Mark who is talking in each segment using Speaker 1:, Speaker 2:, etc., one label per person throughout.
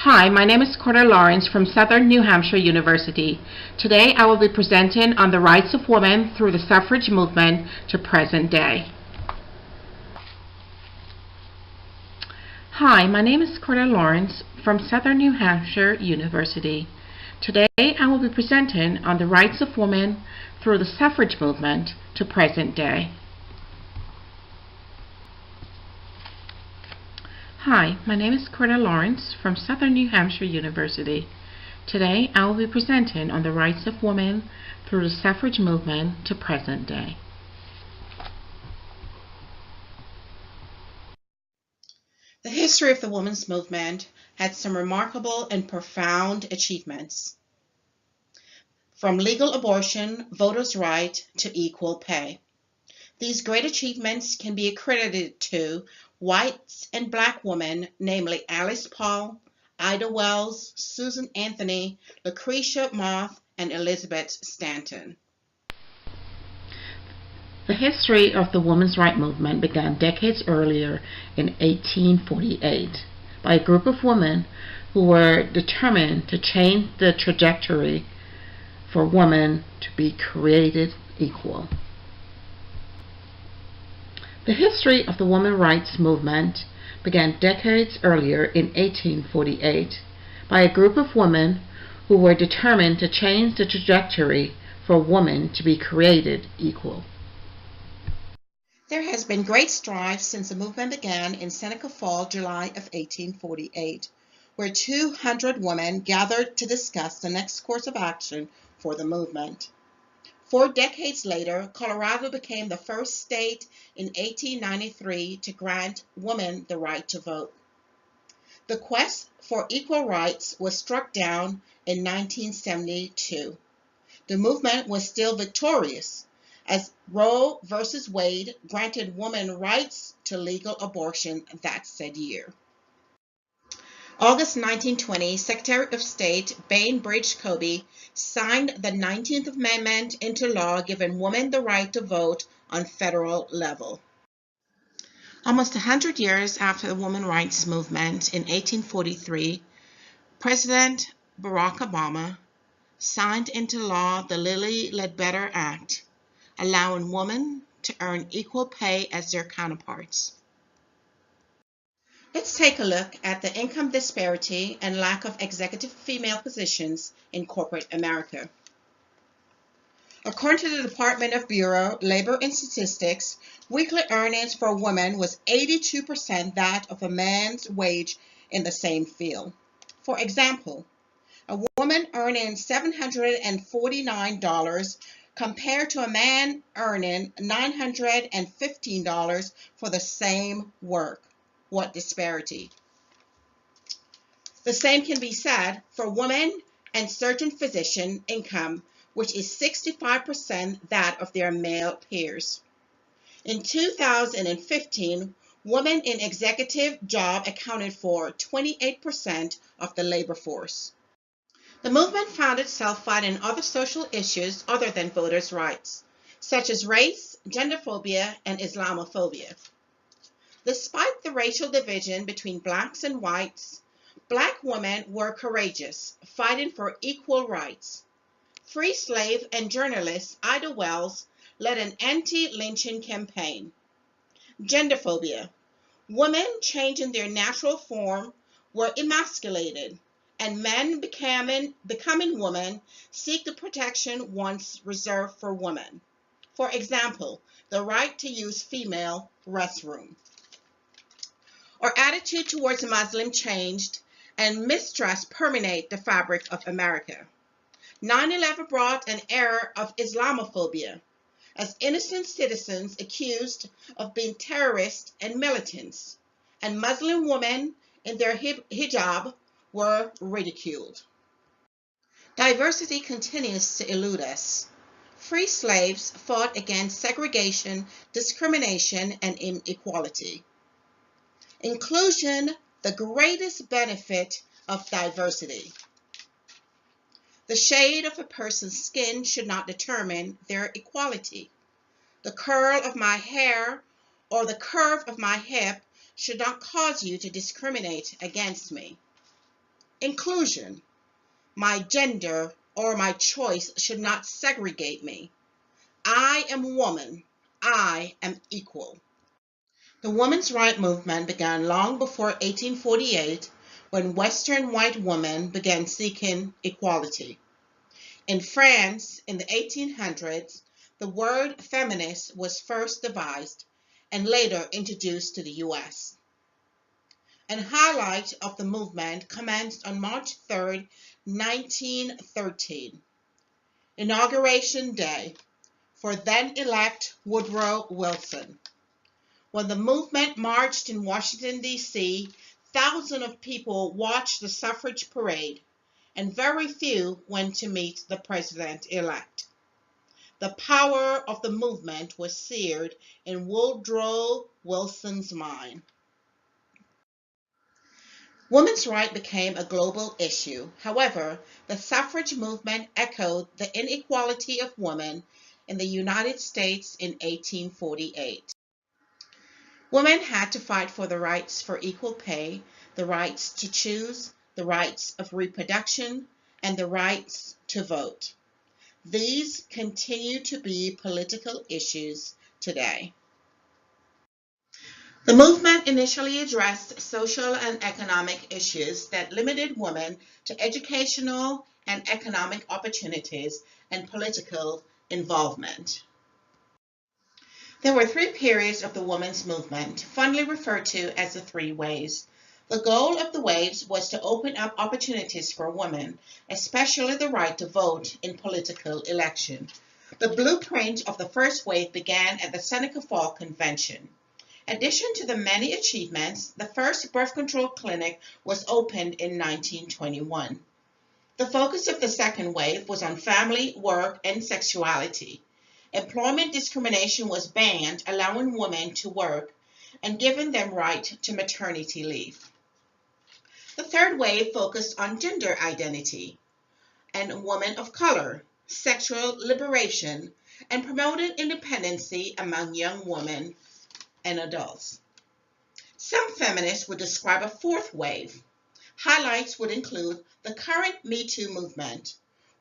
Speaker 1: Hi, my name is Corda Lawrence from Southern New Hampshire University. Today I will be presenting on the rights of women through the suffrage movement to present day. Hi, my name is Corda Lawrence from Southern New Hampshire University. Today I will be presenting on the rights of women through the suffrage movement to present day. Hi, my name is Corda Lawrence from Southern New Hampshire University. Today I will be presenting on the rights of women through the suffrage movement to present day.
Speaker 2: The history of the women's movement had some remarkable and profound achievements, from legal abortion, voters' right, to equal pay. These great achievements can be accredited to white and black women, namely Alice Paul, Ida Wells, Susan Anthony, Lucretia Mott, and Elizabeth Stanton.
Speaker 1: The history of the women's rights movement began decades earlier in 1848 by a group of women who were determined to change the trajectory for women to be created equal. The history of the women's rights movement began decades earlier in 1848 by a group of women who were determined to change the trajectory for women to be created equal.
Speaker 2: There has been great strife since the movement began in Seneca Fall, July of 1848, where 200 women gathered to discuss the next course of action for the movement. 4 decades later, Colorado became the first state in 1893 to grant women the right to vote. The quest for equal rights was struck down in 1972. The movement was still victorious, as Roe v. Wade granted women rights to legal abortion that said year. August 1920, Secretary of State Bainbridge Coby signed the 19th Amendment into law, giving women the right to vote on federal level. Almost 100 years after the women's rights movement in 1843, President Barack Obama signed into law the Lilly Ledbetter Act, allowing women to earn equal pay as their counterparts. Let's take a look at the income disparity and lack of executive female positions in corporate America. According to the Department of Bureau, Labor and Statistics, weekly earnings for a woman was 82% that of a man's wage in the same field. For example, a woman earning $749 compared to a man earning $915 for the same work. What disparity? The same can be said for women and surgeon physician income, which is 65% that of their male peers. In 2015, women in executive job accounted for 28% of the labor force. The movement found itself fighting other social issues other than voters' rights, such as race, genderphobia, and Islamophobia. Despite the racial division between blacks and whites, black women were courageous, fighting for equal rights. Free slave and journalist Ida Wells led an anti-lynching campaign. Genderphobia. Women changing their natural form were emasculated, and men becoming women seek the protection once reserved for women. For example, the right to use female restroom. Our attitude towards Muslims changed, and mistrust permeated the fabric of America. 9/11 brought an era of Islamophobia, as innocent citizens accused of being terrorists and militants, and Muslim women in their hijab were ridiculed. Diversity continues to elude us. Free slaves fought against segregation, discrimination, and inequality. Inclusion, the greatest benefit of diversity. The shade of a person's skin should not determine their equality. The curl of my hair or the curve of my hip should not cause you to discriminate against me. Inclusion. My gender or my choice should not segregate me. I am woman. I am equal. The women's rights movement began long before 1848 when Western white women began seeking equality. In France, in the 1800s, the word feminist was first devised and later introduced to the US. An highlight of the movement commenced on March 3, 1913, Inauguration Day, for then-elect Woodrow Wilson. When the movement marched in Washington, D.C., thousands of people watched the suffrage parade, and very few went to meet the president-elect. The power of the movement was seared in Woodrow Wilson's mind. Women's rights became a global issue. However, the suffrage movement echoed the inequality of women in the United States in 1848. Women had to fight for the rights for equal pay, the rights to choose, the rights of reproduction, and the rights to vote. These continue to be political issues today. The movement initially addressed social and economic issues that limited women to educational and economic opportunities and political involvement. There were three periods of the women's movement, fondly referred to as the three waves. The goal of the waves was to open up opportunities for women, especially the right to vote in political election. The blueprint of the first wave began at the Seneca Fall Convention. In addition to the many achievements, the first birth control clinic was opened in 1921. The focus of the second wave was on family, work, and sexuality. Employment discrimination was banned, allowing women to work and giving them right to maternity leave. The third wave focused on gender identity and women of color, sexual liberation, and promoted independency among young women and adults. Some feminists would describe a fourth wave. Highlights would include the current Me Too movement.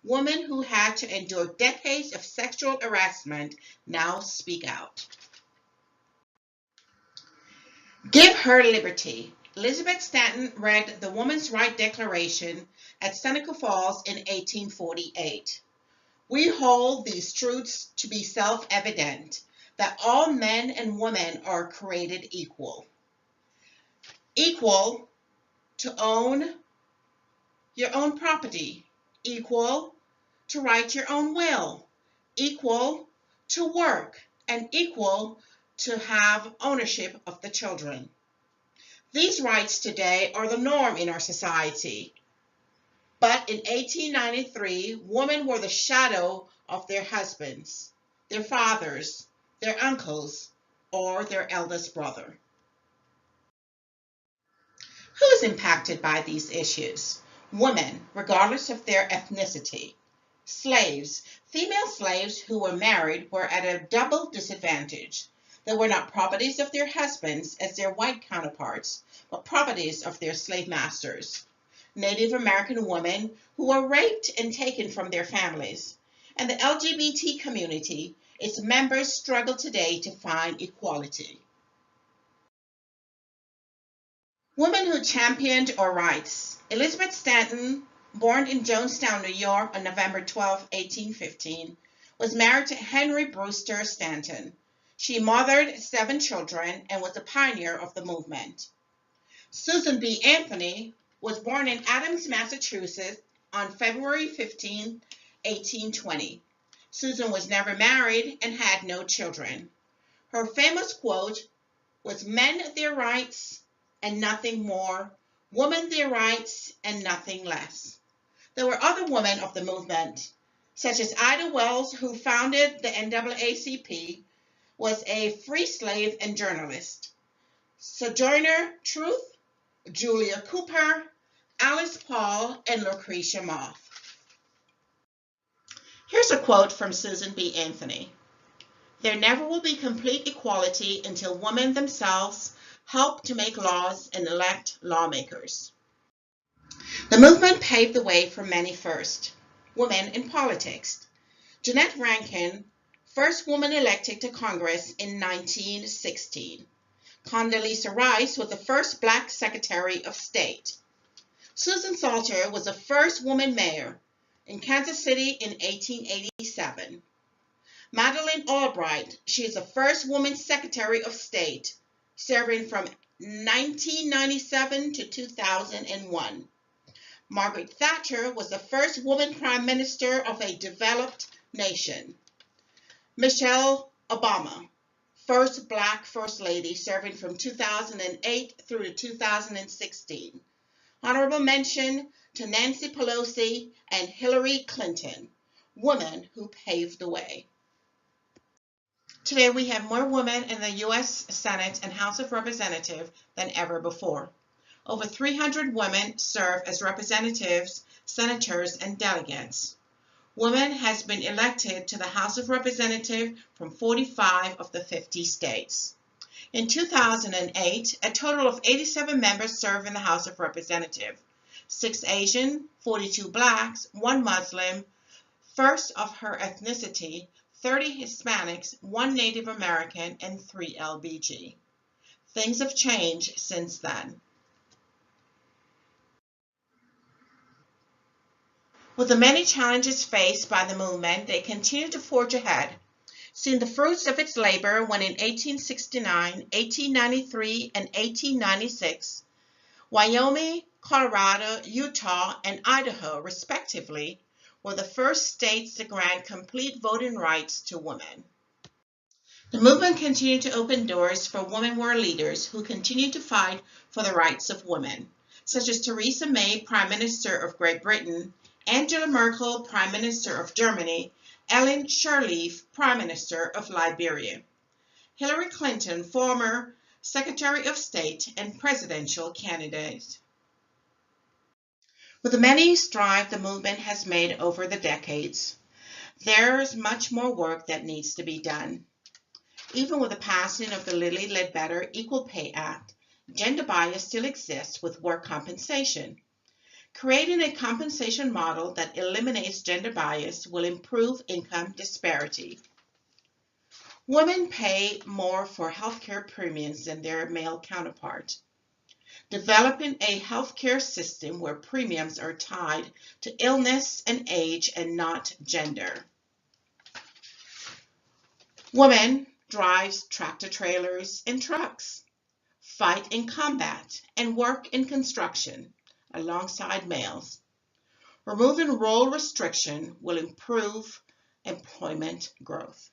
Speaker 2: Women who had to endure decades of sexual harassment now speak out. Give her liberty. Elizabeth Stanton read the Women's Rights Declaration at Seneca Falls in 1848. We hold these truths to be self-evident, that all men and women are created equal. Equal to own your own property, equal to write your own will, equal to work, and equal to have ownership of the children. These rights today are the norm in our society. But in 1893, women were the shadow of their husbands, their fathers, their uncles, or their eldest brother. Who is impacted by these issues? Women, regardless of their ethnicity. Slaves. Female slaves who were married were at a double disadvantage. They were not properties of their husbands as their white counterparts, but properties of their slave masters. Native American women who were raped and taken from their families. And the LGBT community, its members struggle today to find equality. Women who championed our rights. Elizabeth Stanton, born in Jonestown, New York on November 12, 1815, was married to Henry Brewster Stanton. She mothered 7 children and was a pioneer of the movement. Susan B. Anthony was born in Adams, Massachusetts on February 15, 1820. Susan was never married and had no children. Her famous quote was, "Men their rights and nothing more, women their rights and nothing less." There were other women of the movement, such as Ida Wells, who founded the NAACP, was a free slave and journalist. Sojourner Truth, Julia Cooper, Alice Paul, and Lucretia Mott. Here's a quote from Susan B. Anthony. "There never will be complete equality until women themselves help to make laws and elect lawmakers." The movement paved the way for many firsts. Women in politics. Jeannette Rankin, first woman elected to Congress in 1916. Condoleezza Rice was the first black Secretary of State. Susan Salter was the first woman mayor in Kansas City in 1887. Madeleine Albright, she is the first woman Secretary of State, serving from 1997 to 2001. Margaret Thatcher was the first woman Prime Minister of a developed nation. Michelle Obama, first black First Lady, serving from 2008 through to 2016. Honorable mention to Nancy Pelosi and Hillary Clinton, women who paved the way. Today we have more women in the U.S. Senate and House of Representatives than ever before. Over 300 women serve as representatives, senators, and delegates. Women has been elected to the House of Representatives from 45 of the 50 states. In 2008, a total of 87 members served in the House of Representatives. 6 Asian, 42 blacks, 1 Muslim, first of her ethnicity, 30 Hispanics, 1 Native American, and 3 LBG. Things have changed since then. With the many challenges faced by the movement, they continue to forge ahead, seeing the fruits of its labor when in 1869, 1893, and 1896, Wyoming, Colorado, Utah, and Idaho, respectively, were the first states to grant complete voting rights to women. The movement continued to open doors for women war leaders who continued to fight for the rights of women, such as Theresa May, Prime Minister of Great Britain, Angela Merkel, Prime Minister of Germany, Ellen Sirleaf, Prime Minister of Liberia, Hillary Clinton, former Secretary of State and presidential candidate. With the many strides the movement has made over the decades, there's much more work that needs to be done. Even with the passing of the Lilly Ledbetter Equal Pay Act, gender bias still exists with work compensation. Creating a compensation model that eliminates gender bias will improve income disparity. Women pay more for healthcare premiums than their male counterpart. Developing a healthcare system where premiums are tied to illness and age and not gender. Women drive tractor-trailers and trucks, fight in combat, and work in construction alongside males. Removing role restriction will improve employment growth.